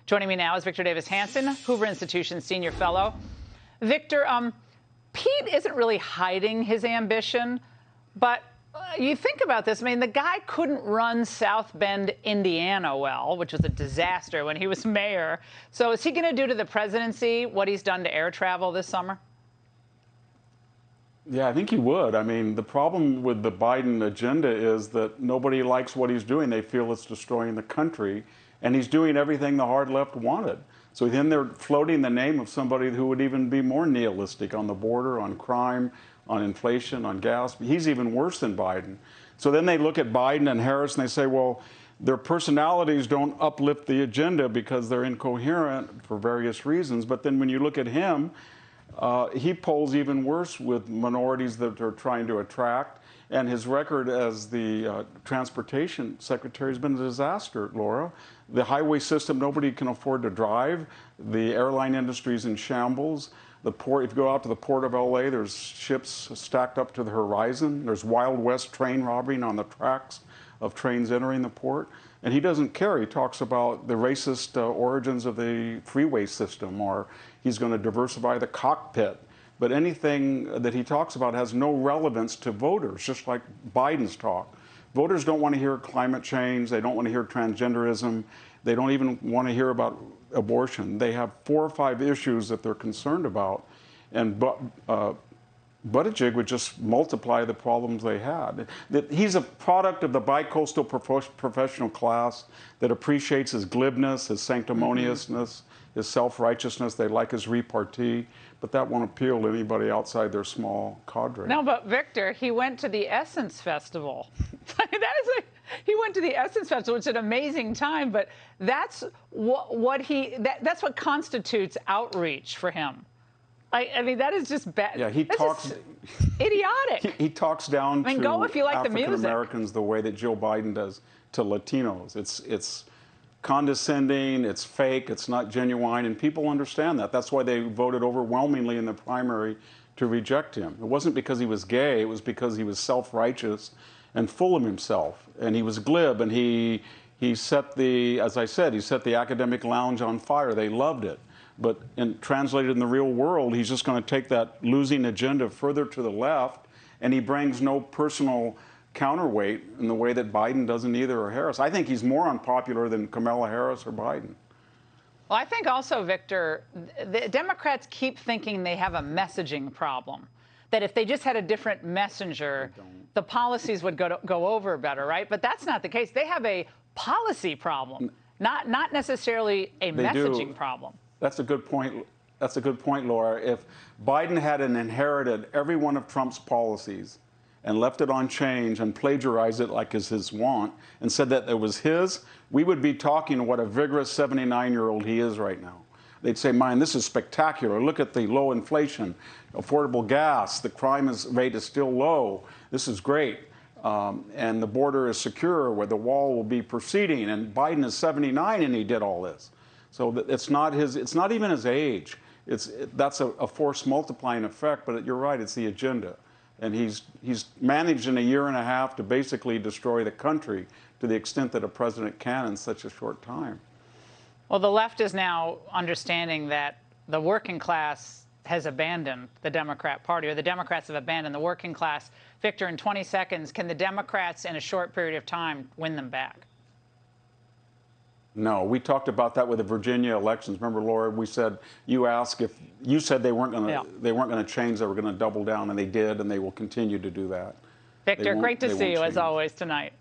Joining me now is Victor Davis Hanson, Hoover Institution Senior Fellow. Victor, Pete isn't really hiding his ambition, but you think about this. I mean, the guy couldn't run South Bend, Indiana well, which was a disaster when he was mayor. So is he going to do to the presidency what he's done to air travel this summer? Yeah, I think he would. I mean, the problem with the Biden agenda is that nobody likes what he's doing. They feel it's destroying the country. And he's doing everything the hard left wanted. So then they're floating the name of somebody who would even be more nihilistic on the border, on crime, on inflation, on gas. He's even worse than Biden. So then they look at Biden and Harris and they say, well, their personalities don't uplift the agenda because they're incoherent for various reasons. But then when you look at him, he polls even worse with minorities that are trying to attract. And his record as the transportation secretary has been a disaster, Laura. The highway system, nobody can afford to drive. The airline industry is in shambles. The port, if you go out to the port of LA, there's ships stacked up to the horizon. There's Wild West train robbing on the tracks of trains entering the port. And he doesn't care. He talks about the racist origins of the freeway system, or he's going to diversify the cockpit. But anything that he talks about has no relevance to voters, just like Biden's talk. Voters don't want to hear climate change. They don't want to hear transgenderism. They don't even want to hear about abortion. They have 4 or 5 issues that they're concerned about. And Buttigieg would just multiply the problems they had. He's a product of the bi-coastal professional class that appreciates his glibness, his sanctimoniousness, his self-righteousness. They like his repartee, but that won't appeal to anybody outside their small cadre. No, but Victor, he went to the Essence Festival. He went to the Essence Festival. It's an amazing time, but that's that's what constitutes outreach for him. I mean, that is just bad. Yeah, he talks idiotic. He talks down to go if you like the music. African Americans the way that Joe Biden does to Latinos. It's condescending, it's fake, it's not genuine, and people understand that. That's why they voted overwhelmingly in the primary to reject him. It wasn't because he was gay, it was because he was self-righteous and full of himself. And he was glib, and he set the, as I said, he set the academic lounge on fire. They loved it. But translated in the real world, he's just going to take that losing agenda further to the left, and he brings no personal counterweight in the way that Biden doesn't either, or Harris. I think he's more unpopular than Kamala Harris or Biden. Well, I think also, Victor, the Democrats keep thinking they have a messaging problem, that if they just had a different messenger, the policies would go over better, right? But that's not the case. They have a policy problem, not necessarily a messaging problem. That's a good point. That's a good point, Laura. If Biden hadn't inherited every one of Trump's policies and left it on change and plagiarized it like is his wont and said that it was his, we would be talking what a vigorous 79-year-old he is right now. They'd say, man, this is spectacular. Look at the low inflation, affordable gas, the crime rate is still low. This is great. And the border is secure, where the wall will be proceeding. And Biden is 79 and he did all this. So it's not even his age. That's a force multiplying effect, but you're right, it's the agenda. And he's managed in a year and a half to basically destroy the country to the extent that a president can in such a short time. Well, the left is now understanding that the working class has abandoned the Democrat Party, or the Democrats have abandoned the working class. Victor, in 20 seconds, can the Democrats in a short period of time win them back? No, we talked about that with the Virginia elections. Remember, Laura, we said, you asked if you said they weren't going to change, they were going to double down, and they did, and they will continue to do that. Victor, great to see you as always tonight.